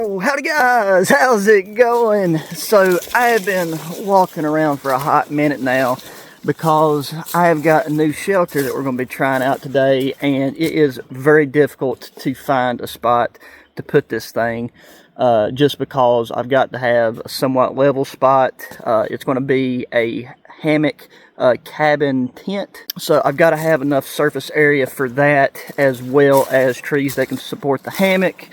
Howdy guys, how's it going? So I have been walking around for a hot minute now because I have got a new shelter that we're going to be trying out today, and it is very difficult to find a spot to put this thing just because I've got to have a somewhat level spot. It's going to be a hammock cabin tent, so I've got to have enough surface area for that, as well as trees that can support the hammock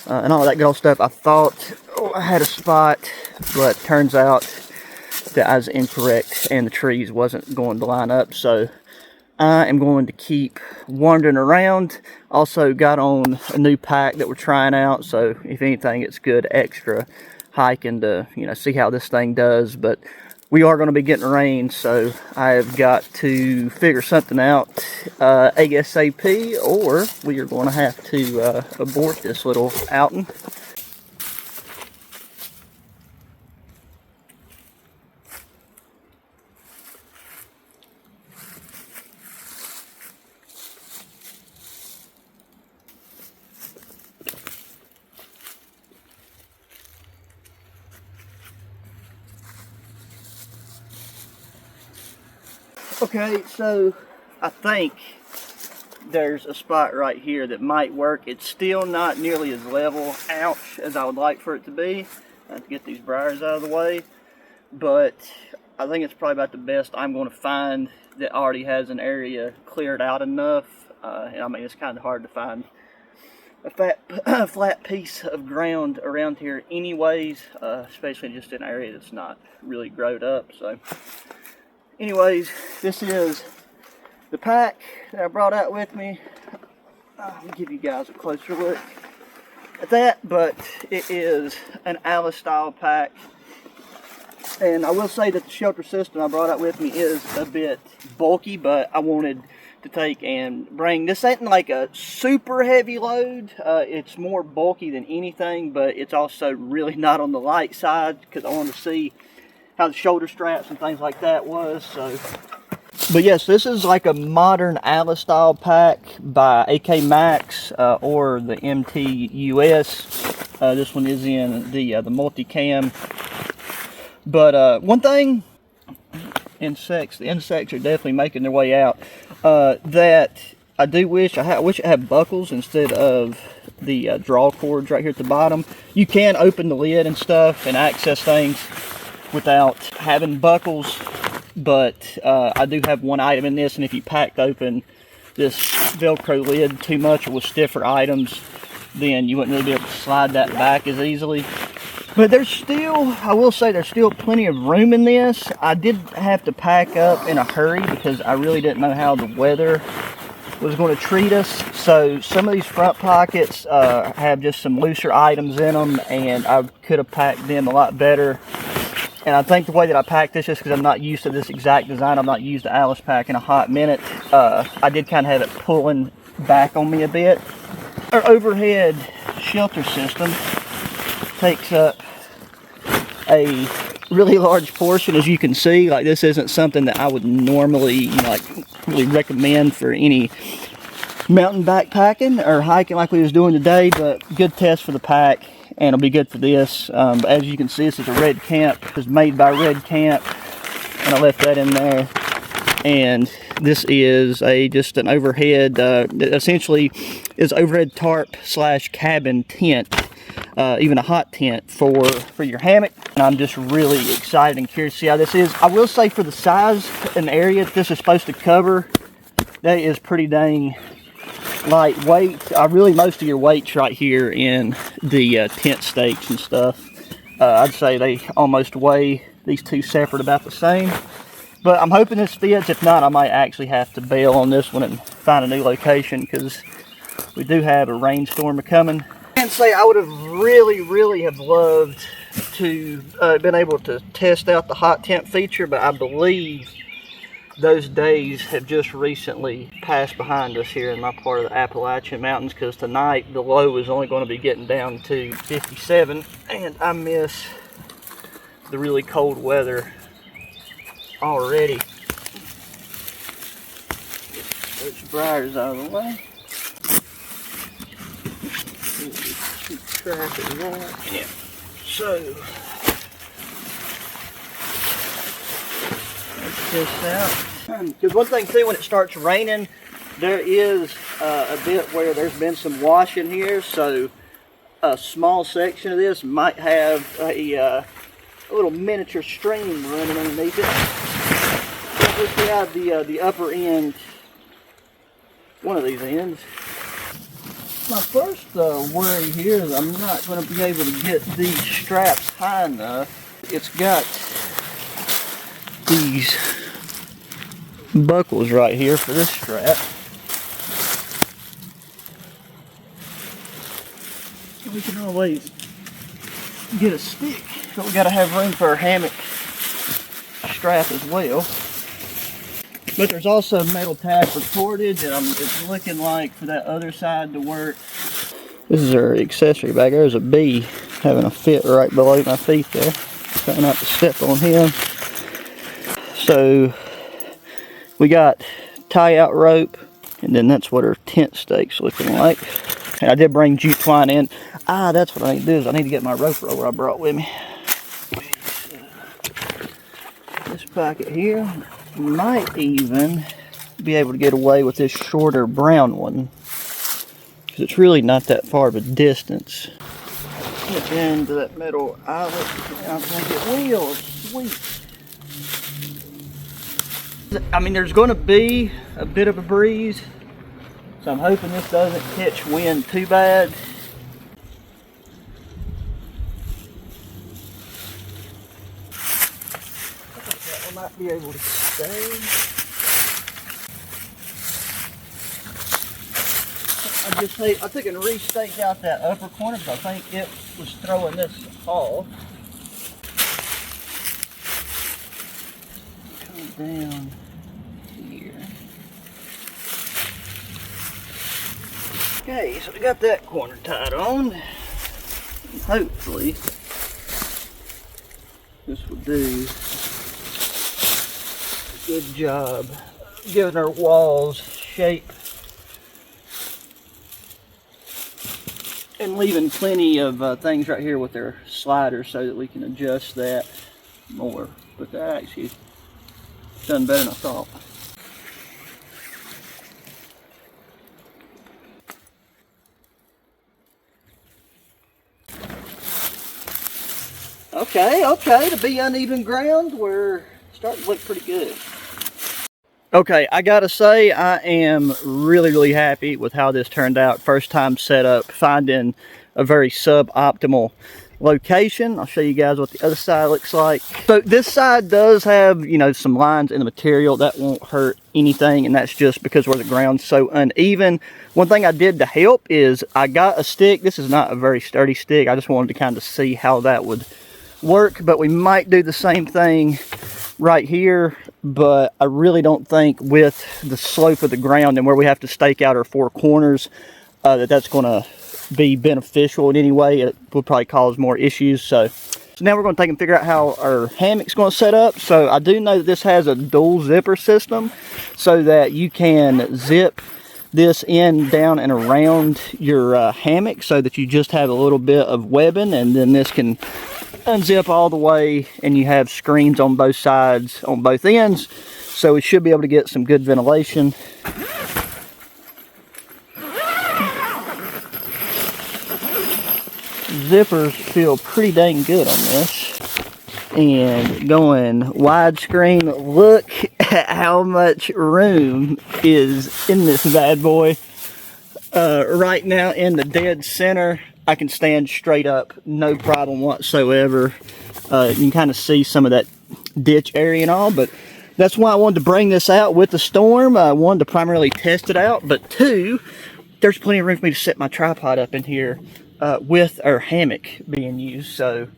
and all that good old stuff. I thought I had a spot, but turns out that I was incorrect and the trees wasn't going to line up, so I am going to keep wandering around. Also got on a new pack that we're trying out, so if anything, it's good extra hiking to, you know, see how this thing does. But we are going to be getting rain, so I've got to figure something out ASAP, or we are going to have to abort this little outing. Okay, so I think there's a spot right here that might work. It's still not nearly as level, ouch, as I would like for it to be. I have to get these briars out of the way, but I think it's probably about the best I'm going to find that already has an area cleared out enough. And I mean, it's kind of hard to find a flat piece of ground around here anyways, especially just in an area that's not really growed up. So anyways, this is the pack that I brought out with me. Let me give you guys a closer look at that, but it is an Alice style pack. And I will say that the shelter system I brought out with me is a bit bulky, but I wanted to take and bring, this ain't like a super heavy load. It's more bulky than anything, but it's also really not on the light side because I wanted to see how the shoulder straps and things like that was. So, but yes, this is like a modern Alice style pack by AK Max or the MTUS. This one is in the multicam. But one thing, the insects are definitely making their way out. That I do wish I wish it had buckles instead of the draw cords right here at the bottom. You can open the lid and stuff and access things without having buckles, but I do have one item in this, and if you packed open this Velcro lid too much or with stiffer items, then you wouldn't really be able to slide that back as easily. But there's still, I will say, there's still plenty of room in this. I did have to pack up in a hurry because I really didn't know how the weather was going to treat us. So some of these front pockets have just some looser items in them, and I could have packed them a lot better. And I think the way that I packed this, just because I'm not used to this exact design, I'm not used to Alice pack in a hot minute, I did kind of have it pulling back on me a bit. Our overhead shelter system takes up a really large portion, as you can see. Like, this isn't something that I would normally, you know, like really recommend for any mountain backpacking or hiking like we was doing today, but good test for the pack. And it'll be good for this. But as you can see, this is a REDCAMP. It was made by REDCAMP, and I left that in there. And this is just an overhead, essentially is overhead tarp / cabin tent, even a hot tent for your hammock. And I'm just really excited and curious to see how this is. I will say, for the size and area that this is supposed to cover, that is pretty dang lightweight. Really, most of your weight's right here in the tent stakes and stuff. I'd say they almost weigh these two separate about the same. But I'm hoping this fits. If not, I might actually have to bail on this one and find a new location, because we do have a rainstorm coming. I can say I would have really have loved to been able to test out the hot tent feature, but I believe those days have just recently passed behind us here in my part of the Appalachian Mountains, because tonight the low is only going to be getting down to 57, and I miss the really cold weather already. Get those briars out of the way. strap is that. Yeah. So, let's this out. Because one thing too, when it starts raining, there is a bit where there's been some washing here, so a small section of this might have a little miniature stream running underneath it. At least we have the upper end, one of these ends. My first worry here is I'm not going to be able to get these straps high enough. It's got these buckles right here for this strap. We can always get a stick, but we got to have room for our hammock strap as well. But there's also metal tab for cordage, and it's looking like for that other side to work. This is our accessory bag. There's a bee having a fit right below my feet there. Trying not to step on him. So we got tie out rope, and then that's what our tent stake's looking like. And I did bring jute twine in. That's what I need to do, is I need to get my rope roller I brought with me. This pocket here, might even be able to get away with this shorter brown one, because it's really not that far of a distance. Get into that metal eyelet, and I think it will. Sweet. I mean, there's going to be a bit of a breeze, so I'm hoping this doesn't catch wind too bad. I might be able to stay. I took and re-staked out that upper corner because I think it was throwing this off. Come down here. Okay, so we got that corner tied on. And hopefully this will do a good job giving our walls shape and leaving plenty of things right here with their sliders so that we can adjust that more. But that actually done better than I thought. Okay, to be uneven ground, we're starting to look pretty good. Okay, I gotta say, I am really happy with how this turned out. First time setup, finding a very suboptimal location. I'll show you guys what the other side looks like. So this side does have, you know, some lines in the material that won't hurt anything, and that's just because where the ground's so uneven. One thing I did to help is I got a stick. This is not a very sturdy stick. I just wanted to kind of see how that would work, but we might do the same thing right here, but I really don't think with the slope of the ground and where we have to stake out our four corners that's going to be beneficial in any way. It will probably cause more issues. So now we're going to take and figure out how our hammock's going to set up. So I do know that this has a dual zipper system so that you can zip this in, down, and around your hammock so that you just have a little bit of webbing, and then this can unzip all the way and you have screens on both sides, on both ends, so we should be able to get some good ventilation. Zippers feel pretty dang good on this. And going widescreen, look at how much room is in this bad boy. Right now in the dead center, I can stand straight up, no problem whatsoever. You can kind of see some of that ditch area and all, but that's why I wanted to bring this out with the storm. I wanted to primarily test it out, but two, there's plenty of room for me to set my tripod up in here with our hammock being used. So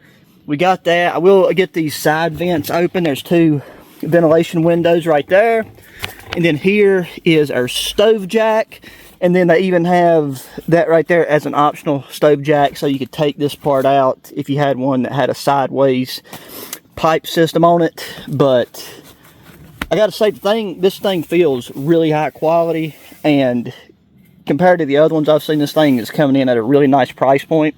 we got that. I will get these side vents open. There's two ventilation windows right there. And then here is our stove jack. And then they even have that right there as an optional stove jack, so you could take this part out if you had one that had a sideways pipe system on it. But I gotta say, this thing feels really high quality, and compared to the other ones I've seen, this thing is coming in at a really nice price point.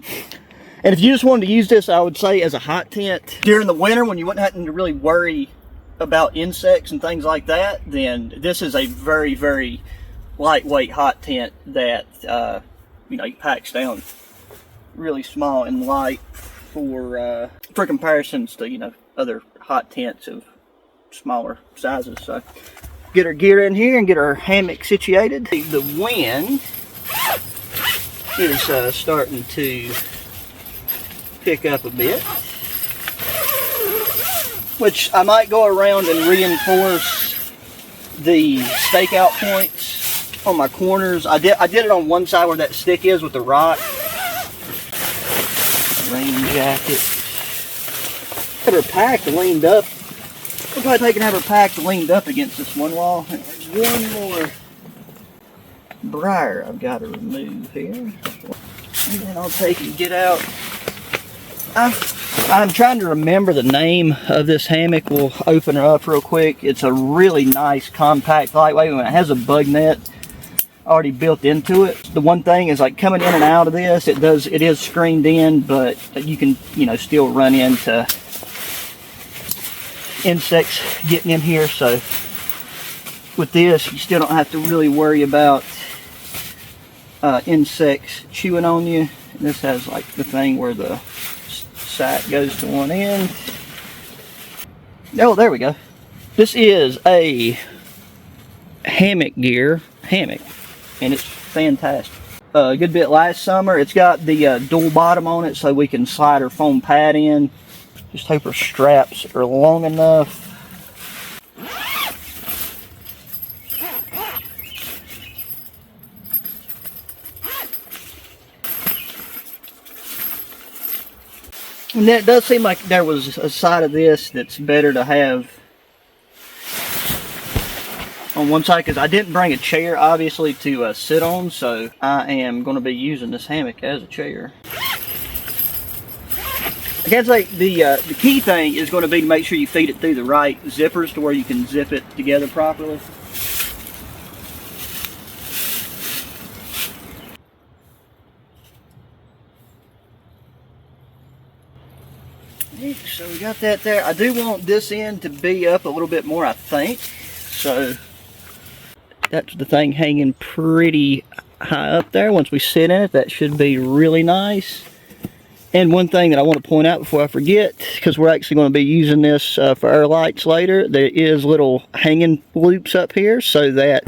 And if you just wanted to use this, I would say as a hot tent during the winter when you wouldn't have to really worry about insects and things like that, then this is a very, very lightweight hot tent that you know, packs down really small and light for comparisons to, you know, other hot tents of smaller sizes. So get our gear in here and get our hammock situated. The wind is starting to pick up a bit, which I might go around and reinforce the stakeout points on my corners. I did it on one side where that stick is with the rock. Rain jacket. Have her packed and leaned up. We'll probably take and have her packed and leaned up against this one wall. And there's one more briar I've got to remove here. And then I'll take and get out. I'm trying to remember the name of this hammock. We'll open her up real quick. It's a really nice, compact, lightweight one. It has a bug net already built into it. The one thing is, like, coming in and out of this, it is screened in, but you can, you know, still run into insects getting in here. So with this, you still don't have to really worry about insects chewing on you. And this has like the thing where the sack goes to one end. Oh, there we go. This is a hammock, and it's fantastic. A good bit last summer. It's got the dual bottom on it, so we can slide our foam pad in. Just hope our straps are long enough. And it does seem like there was a side of this that's better to have on one side, because I didn't bring a chair, obviously, to sit on, so I am going to be using this hammock as a chair. I can say the key thing is going to be to make sure you feed it through the right zippers to where you can zip it together properly. So we got that there. I do want this end to be up a little bit more, I think. So that's the thing hanging pretty high up there. Once we sit in it, that should be really nice. And one thing that I want to point out before I forget, because we're actually going to be using this for our lights later, there is little hanging loops up here, so that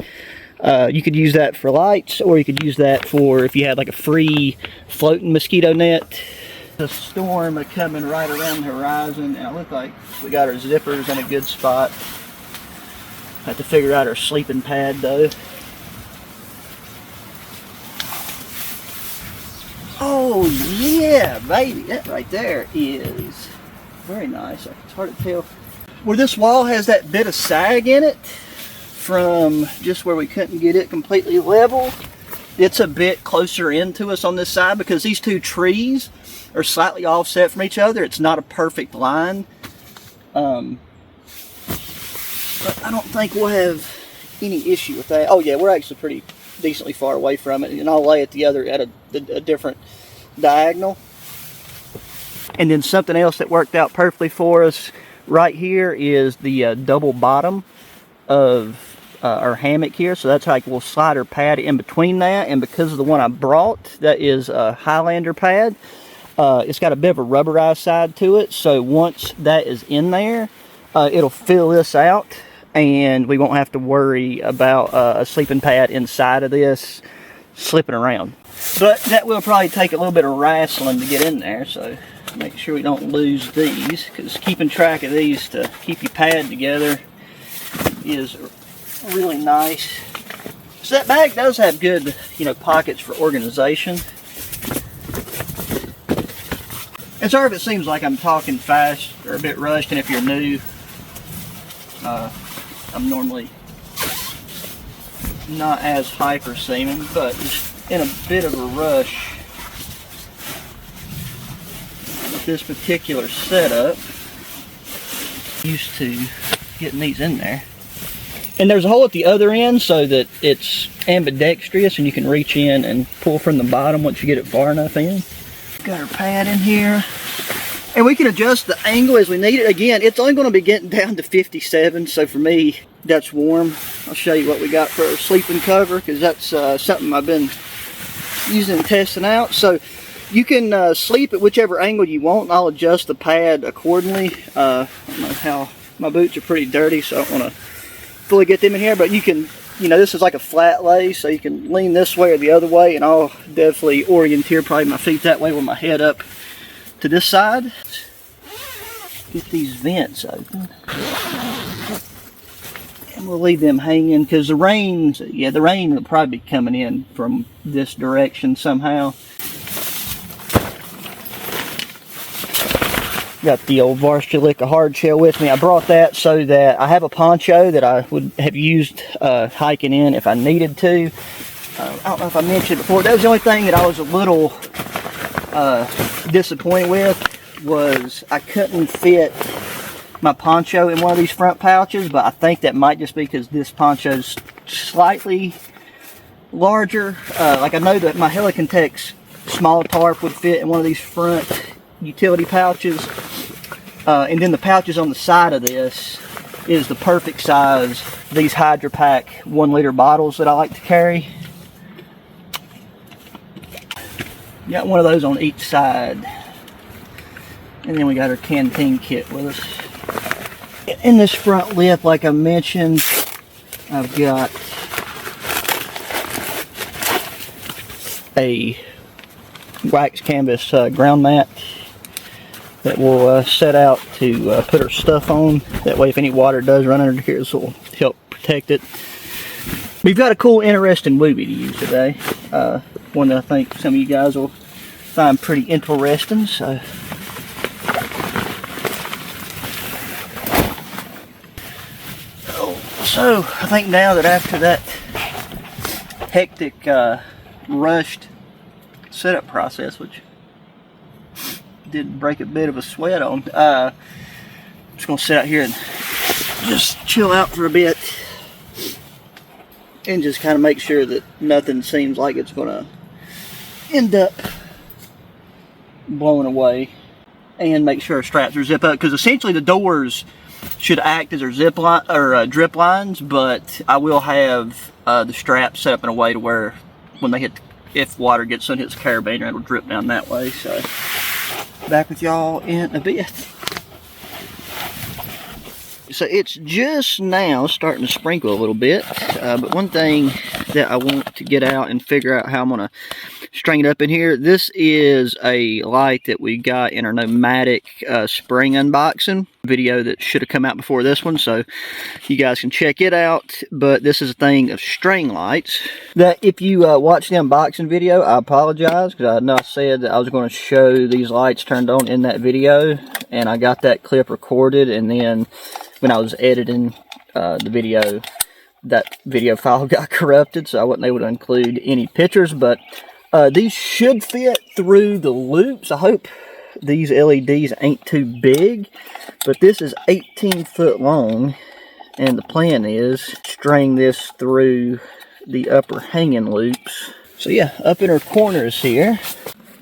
you could use that for lights, or you could use that for if you had like a free floating mosquito net. The storm are coming right around the horizon, and it looks like we got our zippers in a good spot. Have to figure out our sleeping pad though. Oh yeah, baby, that right there is very nice. It's hard to tell where this wall has that bit of sag in it from just where we couldn't get it completely level. It's a bit closer into us on this side because these two trees are slightly offset from each other. It's not a perfect line. But I don't think we'll have any issue with that. Oh yeah, we're actually pretty decently far away from it, and I'll lay it together at a different diagonal. And then something else that worked out perfectly for us right here is the double bottom of our hammock here. So that's like we'll slide our pad in between that, and because of the one I brought, that is a Highlander pad, it's got a bit of a rubberized side to it, so once that is in there, it'll fill this out, and we won't have to worry about a sleeping pad inside of this slipping around. But that will probably take a little bit of wrestling to get in there, so make sure we don't lose these, because keeping track of these to keep your pad together is really nice. So that bag does have good, you know, pockets for organization. And sorry if it seems like I'm talking fast or a bit rushed, and if you're new, I'm normally not as hyper seeming, but just in a bit of a rush with this particular setup. Used to getting these in there. And there's a hole at the other end so that it's ambidextrous and you can reach in and pull from the bottom once you get it far enough in. Got our pad in here. And we can adjust the angle as we need it. Again, it's only going to be getting down to 57, so for me, that's warm. I'll show you what we got for our sleeping cover, because that's something I've been using and testing out. So you can sleep at whichever angle you want, and I'll adjust the pad accordingly. I don't know how, my boots are pretty dirty, so I don't want to fully get them in here, but you can, you know, this is like a flat lay, so you can lean this way or the other way, and I'll definitely orienteer probably my feet that way with my head up to this side. Get these vents open. And we'll leave them hanging because the rain, yeah, the rain will probably be coming in from this direction somehow. Got the old Varsity hard shell with me. I brought that so that I have a poncho that I would have used hiking in if I needed to. I don't know if I mentioned it before. That was the only thing that I was a little disappointed with, was I couldn't fit my poncho in one of these front pouches, but I think that might just be because this poncho's slightly larger. Like I know that my Helicon Tech's small tarp would fit in one of these front utility pouches, and then the pouches on the side of this is the perfect size. These Hydro Pack 1 liter bottles that I like to carry. Got one of those on each side. And then we got our canteen kit with us. In this front lip, like I mentioned, I've got a wax canvas ground mat that we'll set out to put our stuff on. That way if any water does run under here, this will help protect it. We've got a cool, interesting movie to use today. One that I think some of you guys will find pretty interesting. So I think now that after that hectic, rushed setup process, which did break a bit of a sweat on, I'm just going to sit out here and just chill out for a bit and just kind of make sure that nothing seems like it's going to end up blowing away, and make sure our straps are zipped up, because essentially the doors should act as our zip line or drip lines, but I will have the straps set up in a way to where when they hit, if water gets on, hits the carabiner, it'll drip down that way. So back with y'all in a bit. So it's just now starting to sprinkle a little bit, but one thing that I want to get out and figure out how I'm going to string it up in here. This is a light that we got in our Nomadic spring unboxing video that should have come out before this one, so you guys can check it out. But this is a thing of string lights that if you watch the unboxing video, I apologize, because I know I said that I was going to show these lights turned on in that video, and I got that clip recorded, and then when I was editing the video, that video file got corrupted, so I wasn't able to include any pictures. But these should fit through the loops. I hope these LEDs ain't too big, but this is 18 foot long, and the plan is string this through the upper hanging loops. So yeah, up in our corners here,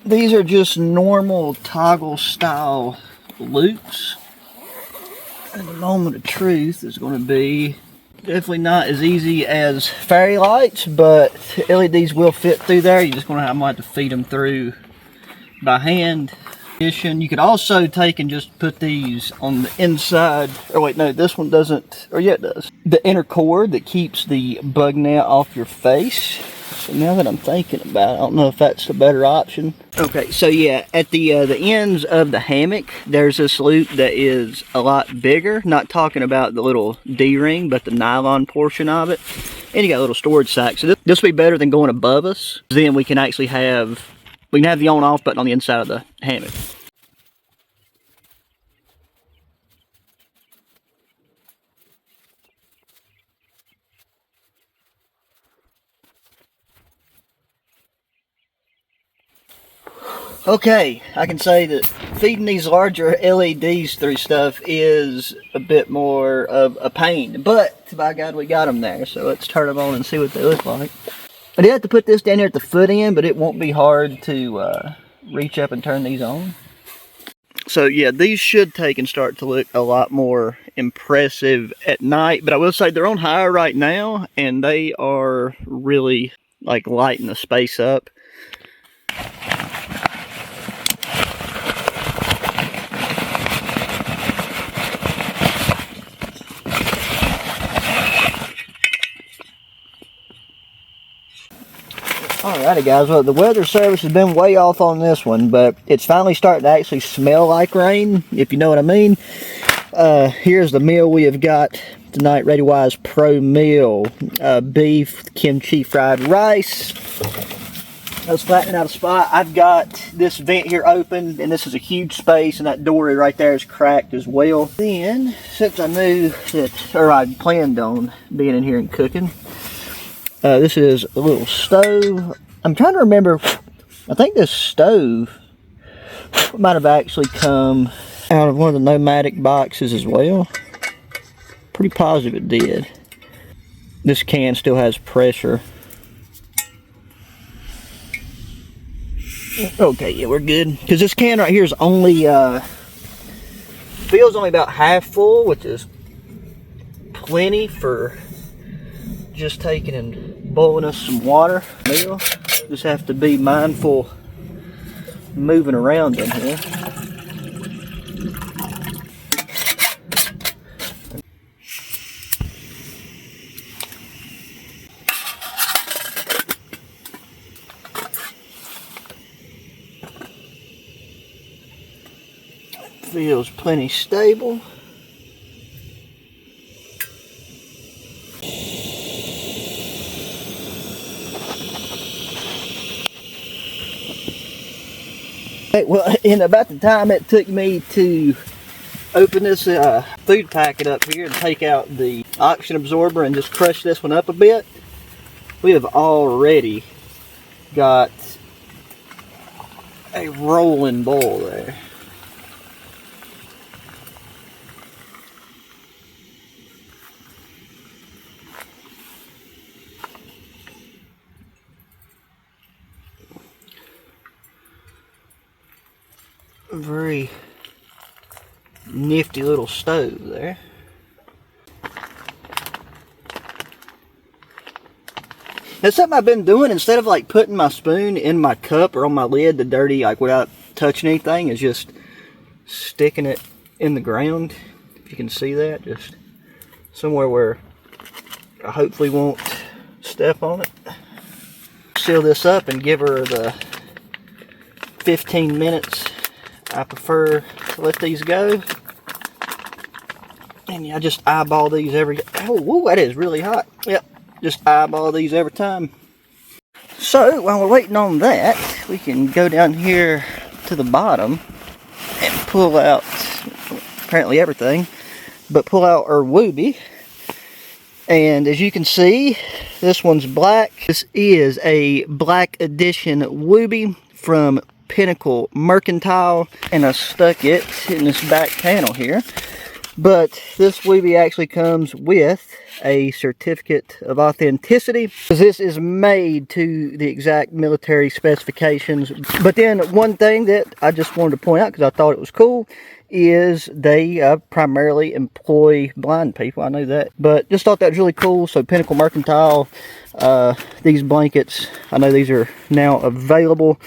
these are just normal toggle style loops. And the moment of truth is going to be definitely not as easy as fairy lights, but LEDs will fit through there. You're just going to have, I might have to feed them through by hand. You could also take and just put these on the inside. Oh wait, no, this one doesn't, or yeah, it does. The inner cord that keeps the bug net off your face. So now that I'm thinking about it, I don't know if that's a better option. Okay, so yeah, at the ends of the hammock, there's this loop that is a lot bigger. Not talking about the little D-ring, but the nylon portion of it. And you got a little storage sack. So this will be better than going above us. Then we can actually have, we can have the on-off button on the inside of the hammock. Okay, I can say that feeding these larger LEDs through stuff is a bit more of a pain, but by God, we got them there. So let's turn them on and see what they look like. I did have to put this down here at the foot end, but it won't be hard to reach up and turn these on. So yeah, these should take and start to look a lot more impressive at night, but I will say they're on high right now and they are really like lighting the space up. Alrighty guys, well the weather service has been way off on this one, but it's finally starting to actually smell like rain, if you know what I mean. Here's the meal we have got tonight, ReadyWise Pro meal. Beef, kimchi, fried rice. I was flattening out a spot. I've got this vent here open, and this is a huge space, and that door right there is cracked as well. Then, since I knew that, or I planned on being in here and cooking, this is a little stove. I'm trying to remember, I think this stove might have actually come out of one of the nomadic boxes as well. Pretty positive it did. This can still has pressure. Okay, yeah, we're good. Because this can right here is only, feels only about half full, which is plenty for just taking and boiling us some water. Just have to be mindful moving around in here. Feels plenty stable. Well, in about the time it took me to open this food packet up here and take out the oxygen absorber and just crush this one up a bit, we have already got a rolling boil there. Very nifty little stove there. That's something I've been doing. Instead of like putting my spoon in my cup or on my lid, the dirty, like without touching anything, is just sticking it in the ground. If you can see that, just somewhere where I hopefully won't step on it. Seal this up and give her the 15 minutes I prefer to let these go. And yeah, I just eyeball these every... Oh, whoa, that is really hot. Yep, just eyeball these every time. So, while we're waiting on that, we can go down here to the bottom and pull out apparently everything, but pull out our Wooby. And as you can see, this one's black. This is a black edition Wooby from Pinnacle Mercantile, and I stuck it in this back panel here. But this Wooby actually comes with a certificate of authenticity, because this is made to the exact military specifications. But then one thing that I just wanted to point out, because I thought it was cool, is they primarily employ blind people. I knew that, but just thought that was really cool. So Pinnacle Mercantile, these blankets, I know these are now available.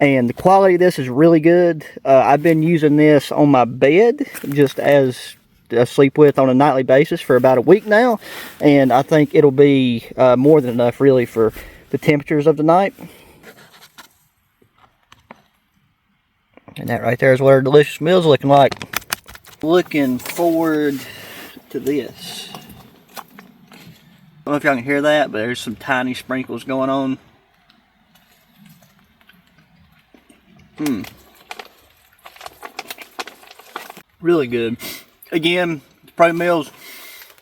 And the quality of this is really good. I've been using this on my bed just as I sleep with on a nightly basis for about a week now. And I think it'll be more than enough really for the temperatures of the night. And that right there is what our delicious meal's looking like. Looking forward to this. I don't know if y'all can hear that, but there's some tiny sprinkles going on. Really good. Again, the Pro meals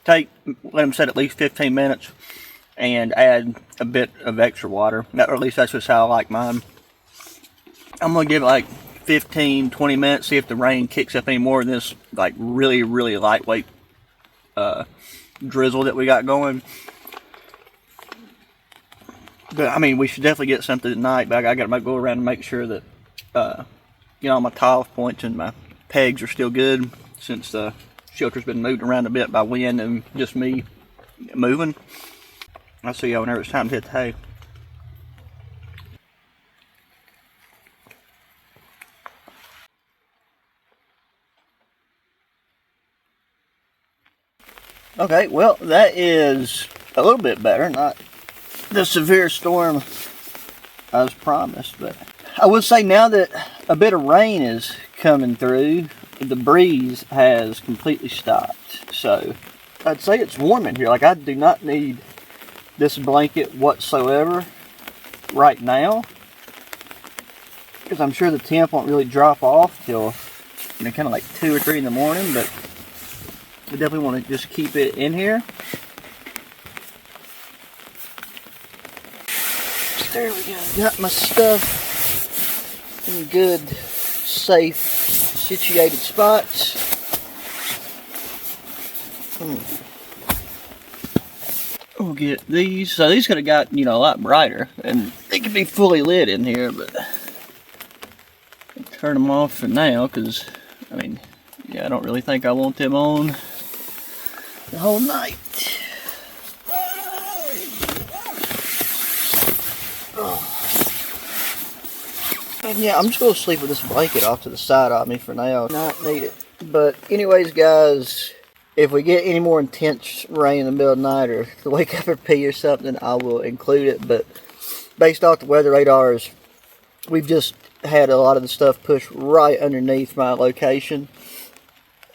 let them set at least 15 minutes and add a bit of extra water. Or at least that's just how I like mine. I'm going to give it like 15-20 minutes, see if the rain kicks up any more in this like really lightweight drizzle that we got going. But I mean, we should definitely get something tonight, but I got to go around and make sure that get all my tie off points, and my pegs are still good since the shelter's been moved around a bit by wind and just me moving. I'll see y'all whenever it's time to hit the hay. Okay, well, that is a little bit better. Not the severe storm I was promised, but I will say now that a bit of rain is coming through, the breeze has completely stopped. So I'd say it's warm in here. Like, I do not need this blanket whatsoever right now, because I'm sure the temp won't really drop off till, you know, kind of like 2 or 3 in the morning, but I definitely want to just keep it in here. There we go. Got my stuff in good, safe, situated spots. We'll get these. So these could have got, you know, a lot brighter, and they could be fully lit in here, but I'll turn them off for now, because, I mean, yeah, I don't really think I want them on the whole night. And yeah, I'm just going to sleep with this blanket off to the side of me for now. Not need it. But anyways, guys, if we get any more intense rain in the middle of the night, or to wake up or pee or something, I will include it. But based off the weather radars, we've just had a lot of the stuff pushed right underneath my location.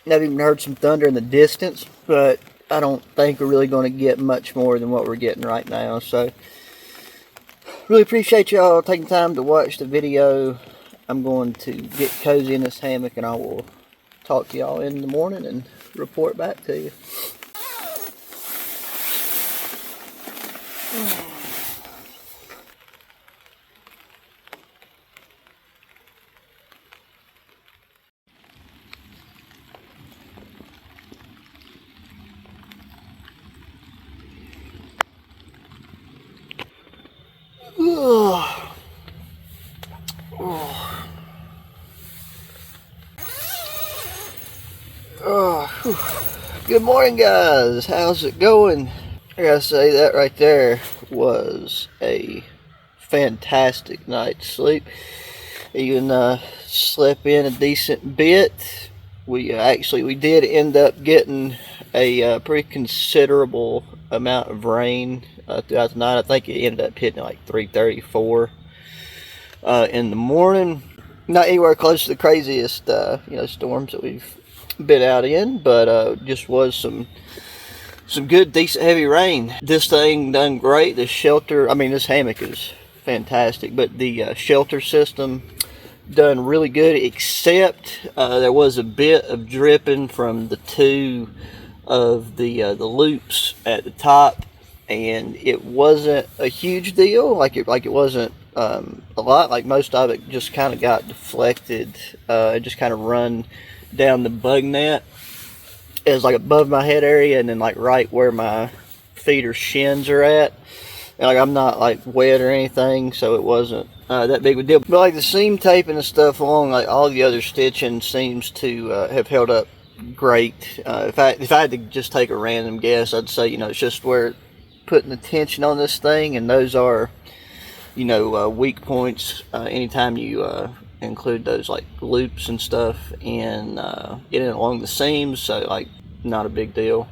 I've even heard some thunder in the distance, but I don't think we're really going to get much more than what we're getting right now. So really appreciate y'all taking time to watch the video. I'm going to get cozy in this hammock, and I will talk to y'all in the morning and report back to you. Good morning, guys. How's it going? I gotta say, that right there was a fantastic night's sleep. Even slept in a decent bit. We did end up getting a pretty considerable amount of rain throughout the night. I think it ended up hitting like 3:34 in the morning. Not anywhere close to the craziest storms that we've been out in, but just was some good, decent, heavy rain. This thing done great. The shelter, I mean, this hammock is fantastic, but the shelter system done really good, except there was a bit of dripping from the two of the loops at the top, and it wasn't a huge deal. Like it wasn't a lot. Like, most of it just kind of got deflected. It just kind of run down the bug net. It was like above my head area, and then like right where my feet or shins are at. And like, I'm not like wet or anything, so it wasn't that big of a deal. But like the seam taping and stuff along, like all the other stitching seems to have held up great. If I had to just take a random guess, I'd say, it's just where putting the tension on this thing, and those are, weak points. Anytime you include those like loops and stuff in getting along the seams, so like not a big deal.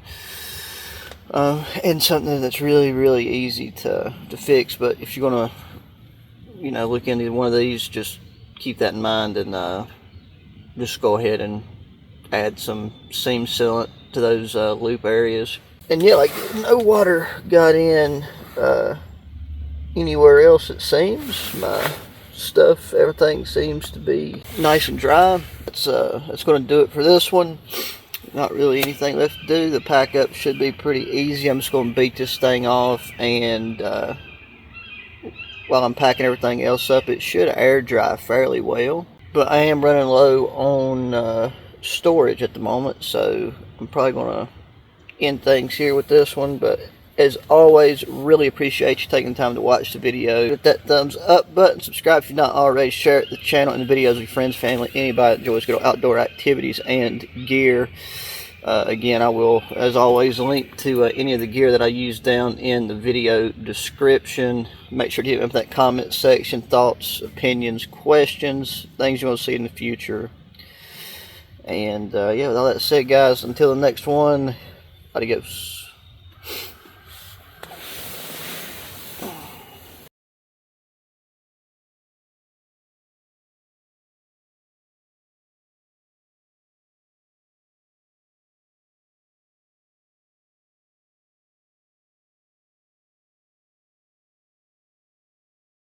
And something that's really, really easy to fix. But if you're gonna look into one of these, just keep that in mind, and just go ahead and add some seam sealant to those loop areas. And yeah, like, no water got in anywhere else, it seems. My stuff, everything seems to be nice and dry. That's going to do it for this one. Not really anything left to do. The pack up should be pretty easy. I'm just going to beat this thing off, and while I'm packing everything else up, it should air dry fairly well. But I am running low on storage at the moment, so I'm probably going to end things here with this one. But As always, really appreciate you taking the time to watch the video. Hit that thumbs up button, subscribe if you're not already, share the channel and the videos with your friends, family, anybody that enjoys good outdoor activities and gear. Again, I will, as always, link to any of the gear that I use down in the video description. Make sure to hit up that comment section, thoughts, opinions, questions, things you want to see in the future. And yeah, with all that said, guys, until the next one, adios.